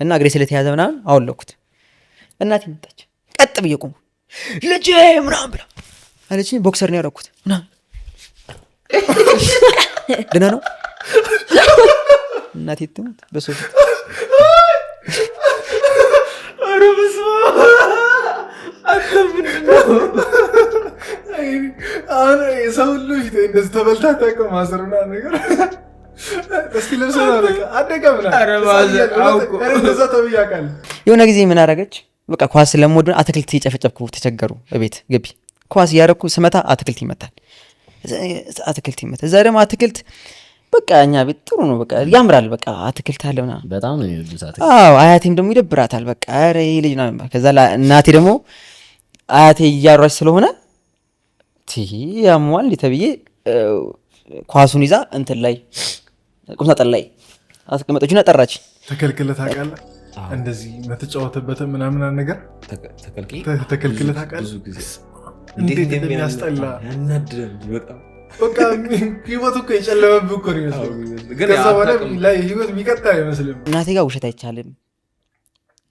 እና እግሬ ስለተያዘ ምናምን አወለኩት። እናቴ መጣች። ቀጥ ብዬ ቆምኩ። ልጄ ምናምን ብላ አለችኝ። ቦክሰር ነው ያደረኩት ምናምን ደህና ነው እናቴ ትሙት በሶፊ አረብስ አተምንነው አሁን የሰው ሁሉ ፊት እንደዚህ ተበልታ ታውቀው ማሰርና ነገር እስቲ ለሰው አደጋ ምናምን አረባዘ አውቆ እንደዛ ተብያቃል። የሆነ ጊዜ ምን አደረገች? በቃ ኳስ ስለምወድ አትክልት እየጨፈጨፍኩ ተቸገሩ። እቤት ግቢ ኳስ እያደረኩ ስመታ አትክልት ይመታል። እዛ ደግሞ አትክልት በቃ እኛ ቤት ጥሩ ነው፣ በቃ ያምራል። በቃ አትክልት አለ ምናምን በጣም ነው የሚወዱት አትክልት። አዎ አያቴም ደግሞ ይደብራታል። በቃ ኧረ ይሄ ልጅ ነው። ከዛ እናቴ ደግሞ አያቴ እያሯች ስለሆነ ያሟል ተብዬ ኳሱን ይዛ እንትን ላይ ቁምሳጥን ላይ አስቀመጠችና ጠራች። ተከልክለህ ታውቃለህ? እንደዚህ መተጫወተበት ምናምን ነገር ተከልክለህ ታውቃለህ? ብዙ ጊዜ እንዴት እንደሚያስጠላ ያናድዳል በጣም። በቃ ህይወት እኮ የጨለመብህ እኮ ነው የሚመስለው። ከዛ በኋላ ላይ ህይወት የሚቀጥል አይመስልም። እናቴ ጋር ውሸት አይቻልም።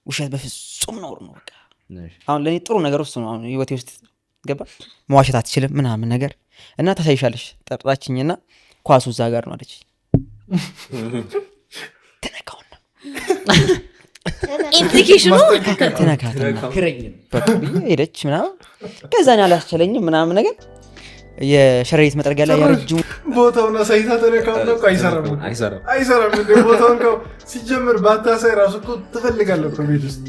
ውሸት በፍጹም ነውር ነው። በቃ አሁን ለእኔ ጥሩ ነገር ውስጥ ነው። አሁን ህይወቴ ውስጥ ገባ መዋሸት አትችልም ምናምን ነገር እና ታሳይሻለሽ። ጠራችኝና ኳሱ እዛ ጋር ነው አለች። ተነካውና ኢምፕሊኬሽኑ ተነካትና በቃ ሄደች ምናምን። ከዛ እኔ አላስቻለኝም ምናምን ነገር የሸረሪት መጥረጊያ ላይ ያረጅሙ ቦታውን አሳይታ ተነካውና እኮ አይሰራም እንደ ቦታውን እኮ ሲጀምር ባታሳይ ራሱ እኮ ትፈልጋለህ እኮ ቤት ውስጥ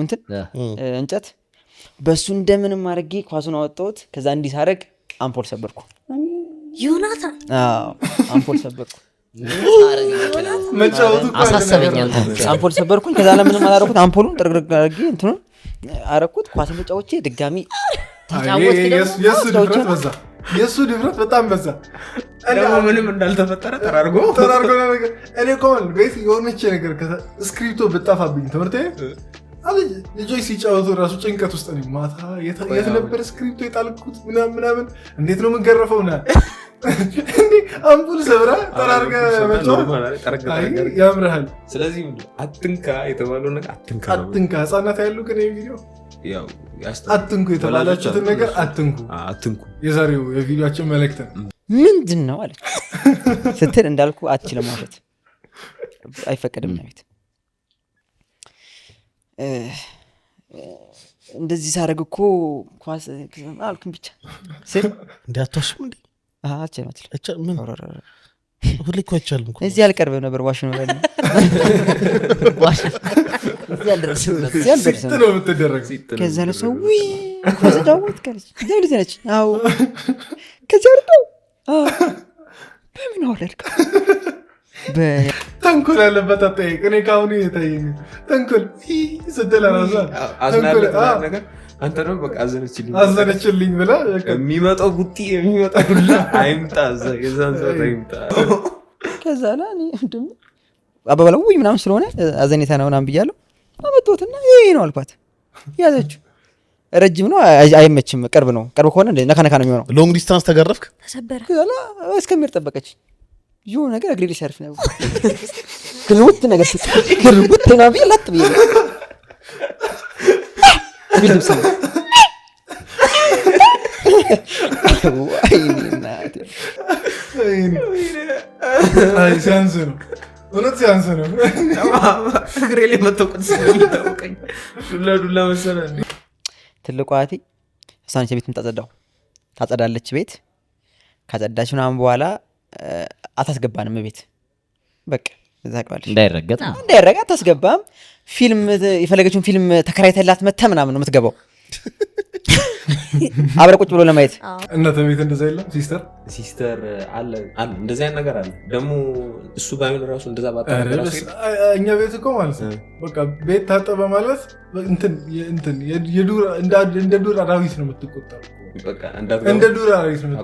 እንትን እንጨት በሱ እንደምንም አድርጌ ኳሱን አወጣሁት። ከዛ እንዲህ ሳደርግ አምፖል ሰበርኩ። ዮናታን አምፖል ሰበርኩ። መጫወቱ አሳሰበኛል። አምፖል ሰበርኩኝ። ከዛ ለምንም አላደረኩት። አምፖሉን ጥርግርግ አድርጌ እንትኑን አረኩት። ኳስን ተጫውቼ ድጋሚ ተጫወትክ ደግሞ የእሱ ድፍረት በጣም በዛ። ምንም እንዳልተፈጠረ ተራርጎ ነገር እኔ ኮን ቤት የሆነች ነገር ስክሪፕቶ ብጣፋብኝ ትምህርት ልጆች ሲጫወቱ ራሱ ጭንቀት ውስጥ ነኝ። ማታ የት ነበር ስክሪፕቶ የጣልኩት ምናምን እንዴት ነው የምንገረፈው ና አምፑል ሰብራ ጠራርገ ያምርሃል። ስለዚህ አትንካ የተባለው ነገር አትንካ። ህጻናት ያሉ ግን ቪዲዮ አትንኩ የተባላችሁትን ነገር አትንኩ። የዛሬው የቪዲዮችን መልእክት ምንድን ነው አለች ስትል እንዳልኩ አትችልም ማለት አይፈቀድም ነው ቤት እንደዚህ ሳደርግ እኮ ኳስ አልኩኝ ብቻ ስል እንዳትወሽም እንዴ አትችልም ምን ሁሌ እኮ አይቻልም እኮ እዚህ አልቀርብም ነበር ዋሽ ነው ማለት ዋሽ እዚህ አልደረስም ነው የምትደረግ። ከዛ ለሰው ኳስ ጫወት ካለች ዘይ ልጅ አዎ ከዛ ወርደው በምን አወለድክ ተንኮል ያለበት አጠያየቅ። እኔ ከአሁኑ የታየኝ ተንኮል ስትል ራሷ ነገር አንተ ነው በቃ አዘነችልኝ ብላ የሚመጣው ቡጢ የሚመጣው ሁላ አይምጣ የዛን ሰው አይምጣ። ከዛ ላይ እንደም አባባለው ወይ ምናምን ስለሆነ አዘኔታ ነው ምናምን ብያለሁ። አመጣሁትና ይሄ ነው አልኳት። ያዘችው ረጅም ነው አይመችም። ቅርብ ከሆነ ነካ ነው የሚሆነው። ሎንግ ዲስታንስ ተገረፍክ ተሰበረ። ከዛ እስከሚር ጠበቀች። ይሁ ነገር እግሬ ሊሰርፍ ነው ግልውት ነገር ግልውት ነው ቢላጥ ቢል ቢልብስ ነው አይ ሲያንስ ነው እውነት ሲያንስ ነው። እግሬ ላይ መተውቀት ስለሚታወቀኝ ዱላ መሰለኝ። ትልቋ እህቴ እሷን ቤት ታጸዳለች። ቤት ካጸዳች ምናምን በኋላ አታስገባንም ቤት በቃ እዛ ቀባለች እንዳይረገጥ አታስገባም። ፊልም የፈለገችውን ፊልም ተከራይተላት መተ ምናምን ነው የምትገባው አብረ ቁጭ ብሎ ለማየት። እናተ ቤት እንደዛ የለም ሲስተር አለ እንደዚህ አይነት ነገር አለ። ደግሞ እሱ ባይሆን ራሱ እንደዛ እኛ ቤት እኮ ማለት ነው በቃ ቤት ታጠበ ማለት እንትን እንደ ዱር አራዊት ነው የምትቆጠሩ። እንደ ዱር አራዊት ነው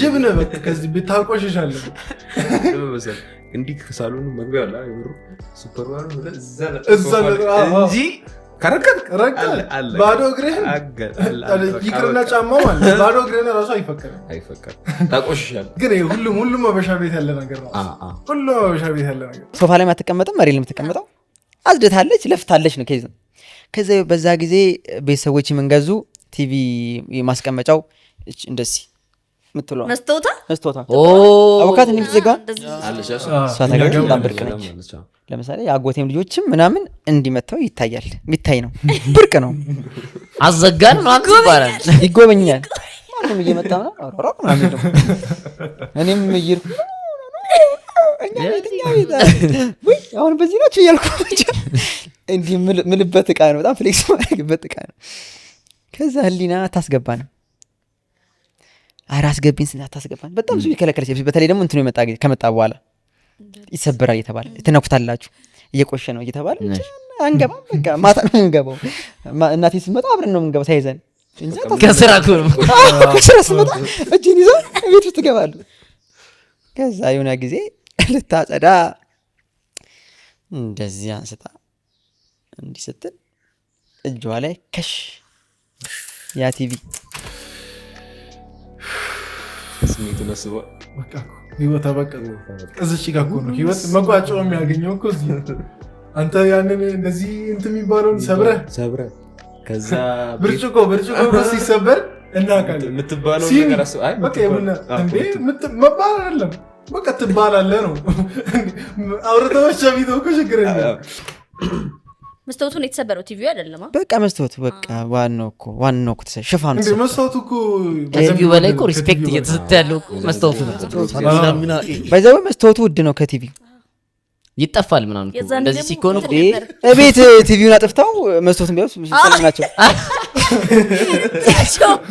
ጅብ ነህ በቃ ከዚህ ቤት ታቆሽሻለህ። እንዲህ ከሳሎኑ መግቢያ አለ አይብሩ ሱፐር ማርኬት እዛ እንጂ ባዶ እግርህን ይቅርና ጫማው ማለት ባዶ እግርህን ራሱ አይፈቀድም። ታቆሽሻል። ግን ሁሉም አበሻ ቤት ያለ ነገር ነው። ሁሉም አበሻ ቤት ያለ ነገር ሶፋ ላይ አትቀመጥም፣ መሬት ላይ የምትቀመጠው አዝደታለች፣ ለፍታለች ነው። ከዛ በዛ ጊዜ ቤተሰቦች የምንገዙ ቲቪ ማስቀመጫው እንደዚህ ምትለው መስታወታ አውቃት እንደምትዘጋ ለምሳሌ የአጎቴም ልጆችም ምናምን እንዲመታው ይታያል። የሚታይ ነው፣ ብርቅ ነው። አዘጋን ማለት ይባላል። ይጎበኛል። ማንም እየመጣ ነው አሮራ ምናምን ነው። እኔም እየርኩ አሁን በዚህ ናቸው እያልኩ እንዲህ ምልበት ዕቃ ነው። በጣም ፍሌክስ ማድረግበት ዕቃ ነው። ከዛ ህሊና ታስገባን አራስገቢን ስናታስገባን በጣም ብዙ ይከለከለች። በተለይ ደግሞ እንትኑ ከመጣ በኋላ ይሰበራል እየተባለ ትነኩታላችሁ እየቆሸ ነው እየተባለ አንገባም። በቃ ማታ ነው የምንገባው። እናቴ ስትመጣ አብረን ነው የምንገባው ተያይዘን። ከስራ ስመጣ እጅን ይዘው ቤት ውስጥ ይገባሉ። ከዛ የሆነ ጊዜ ልታጸዳ እንደዚህ አንስታ እንዲህ ስትል እጇ ላይ ከሽ ያ ቲቪ ስሜቱ ነስቦ በቃ ህይወት አበቃ። እዚች ጋር እኮ ነው ህይወት መቋጫው የሚያገኘው እኮ እዚህ። አንተ ያንን እንደዚህ እንትን የሚባለውን ሰብረህ ከዛ ብርጭቆ ሲሰበር እናውቃለን የምትባለው ነገር አይ በቃ እንዴ መባል አይደለም በቃ ትባላለህ ነው። አውርተዎች ቢተው እኮ ችግር የለም። መስታወቱን የተሰበረው ቲቪው አይደለም። በቃ መስታወቱ በቃ ዋናው እኮ ሽፋኑ እንዴ መስታወቱ እኮ ከቲቪው በላይ እኮ ሪስፔክት እየተሰጠ ያለው መስታወቱ ነው። ባይዘው መስታወቱ ውድ ነው። ከቲቪው ይጠፋል ምናምን እንደዚህ ሲኮን እኮ እቤት ቲቪውን አጥፍተው መስታወቱን ቢያውስ ሰላማቸው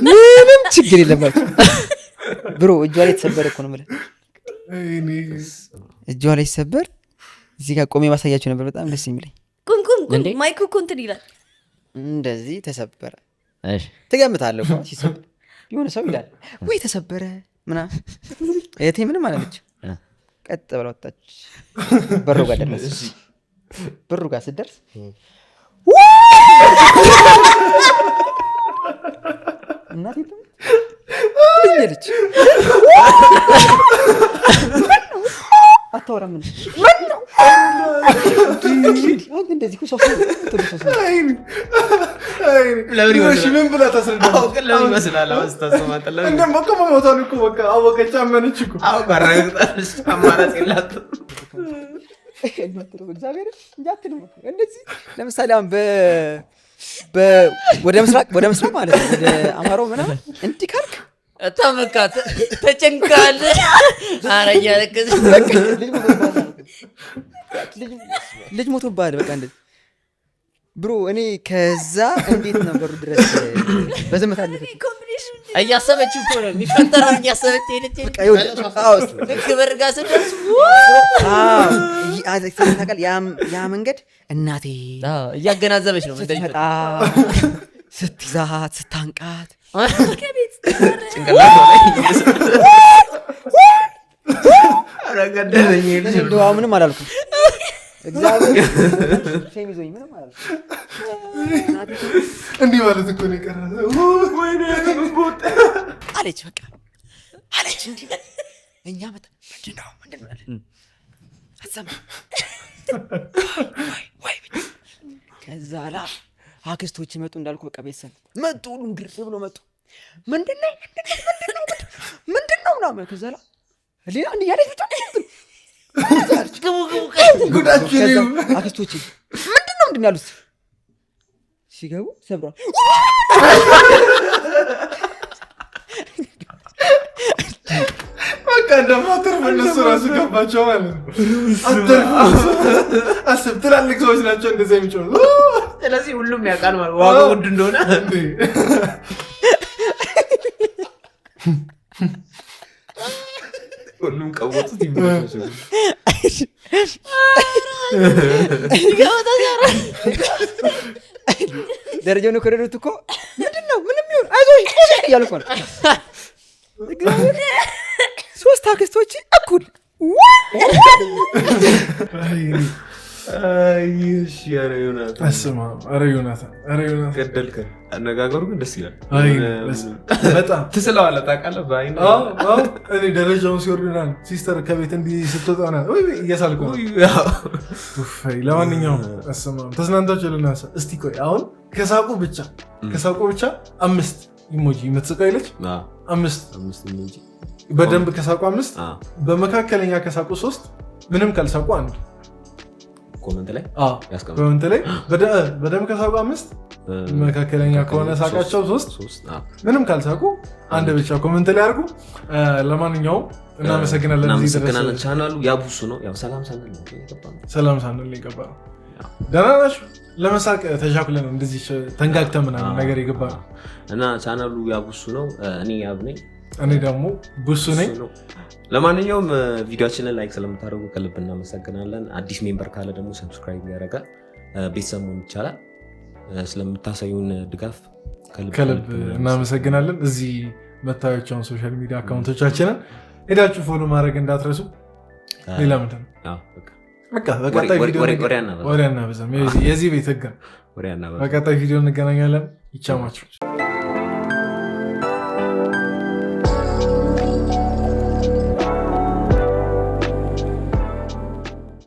ምንም ችግር የለባቸው። ብሮ እጇ ላይ ተሰበረ እኮ ነው ማለት እጇ ላይ ተሰበር። እዚህ ጋር ቆሜ ማሳያቸው ነበር። በጣም ደስ የሚለኝ ቁንቁን ማይኩ እንትን ይላል። እንደዚህ ተሰበረ። እሺ ትገምታለህ እኮ ሲሰበር የሆነ ሰው ይላል ወይ ተሰበረ ምናምን። እቴ ምንም አላለች። ቀጥ ብላ ወጣች። በሩ ጋር ደረሰች። በሩ ጋር ስትደርስ እናቴ ልጅ አታወራም ምን ነው እንደዚህ እኮ ሶስት ምን ብላ ታስረዳለች? ለምን ይመስላል አስተሰማጠለ እንደሞከመሞታን እኮ በቃ አወቀች አመነች እኮ አባራግጣለች። አማራጭ የላትም። እግዚአብሔር እንጃትንም እንደዚህ ለምሳሌ አሁን ወደ ምስራቅ ማለት ነው ወደ አማራው ምናምን እንዲህ ካልክ ተመካተ ተጨንቃል። አረኛ ለከዝ ልጅ ሞቶብሃል። በቃ እንደዚህ ብሮ እኔ ከዛ እንዴት ነበሩ ድረስ በዘመት አለፈ እያሰበች እኮ ነው የሚፈጠረው። እያሰበች ሄደች ልክ በርጋ ስደርስ ታውቃለህ ያ መንገድ እናቴ እያገናዘበች ነው ስትመጣ ስትይዛት ስታንቃት ጭንቅላቷ ላይ እንደው ምንም አላልኩም። እግዚአብሔር ሸሚዞኝ ምንም አላልኩም። እንዲህ ማለት እኮ ነው የቀረው። ወይኔ ቦት አለች በቃ አለች እንዲህ እኛ መጣ ምንድን ነው አሰማ ወይ ከዛ ላ አክስቶች መጡ እንዳልኩ በቃ ቤተሰብ መጡ። ሁሉም ግር ብሎ መጡ። ምንድነው ምናምን ከዛ ላ ሌላ እንዲህ ያለች ብቻ ጉዳችን አክስቶች ምንድነው ያሉት ሲገቡ ሰብሯል። በቃ እንደማተርፍ እነሱ ራሱ ገባቸው ማለት ነው። አስብ ትላልቅ ሰዎች ናቸው እንደዚህ የሚጮሁ። ስለዚህ ሁሉም ያውቃል ማለት ዋጋው ውድ እንደሆነ ሁሉም ቀወጡት ይመጣቸው። ደረጃውን ከረዱት እኮ ምንድነው ምንም ይሁን አይዞሽ እያሉ እኮ ነው። ሶስት አክስቶች እኩል ገደልከን። አነጋገሩ ግን ደስ ይላል። በጣም ትስለዋለህ ታውቃለህ። በአይን እኔ ደረጃውን ሲወርድናል ሲስተር ከቤት እንዲህ ስትወጣና እያሳልኩ ነው። ለማንኛውም ተዝናንታችሁ ልናሳ። እስቲ ቆይ አሁን ከሳቁ ብቻ 5 ኢሞጂ የምትስቀው ይለች 5 ኢሞጂ በደንብ ከሳቁ 5 በመካከለኛ ከሳቁ 3 ምንም ካልሳቁ 1 ኮመንት ላይ በደንብ ከሳቁ 5 መካከለኛ ከሆነ ሳቃቸው 3 ምንም ካልሳቁ 1 ብቻ ኮመንት ላይ አድርጉ። ለማንኛውም እናመሰግናለን። ቻናሉ ያቡሱ ነው። ያው ሰላም ሳንል ይገባ ነው። ደህና ናችሁ? ለመሳቅ ተሻኩለን እንደዚህ ተንጋግተን ምናምን ነገር ይገባ ነው እና ቻናሉ ያቡሱ ነው። እኔ ያብ ነኝ። እኔ ደግሞ ቡሱ ነኝ። ለማንኛውም ቪዲዮአችንን ላይክ ስለምታደርጉ ከልብ እናመሰግናለን። አዲስ ሜምበር ካለ ደግሞ ሰብስክራይብ ያደርጋል ቤተሰብ መሆን ይቻላል። ስለምታሳዩን ድጋፍ ከልብ እናመሰግናለን። እዚህ መታዮቻውን ሶሻል ሚዲያ አካውንቶቻችንን ሄዳችሁ ፎሎ ማድረግ እንዳትረሱ። ሌላ ምንድን ነው በቀጣይ ቪዲዮ ወሬ አናበዛም። የዚህ ቤት ህግ ነው። በቀጣይ ቪዲዮ እንገናኛለን። ይቻማችሁ።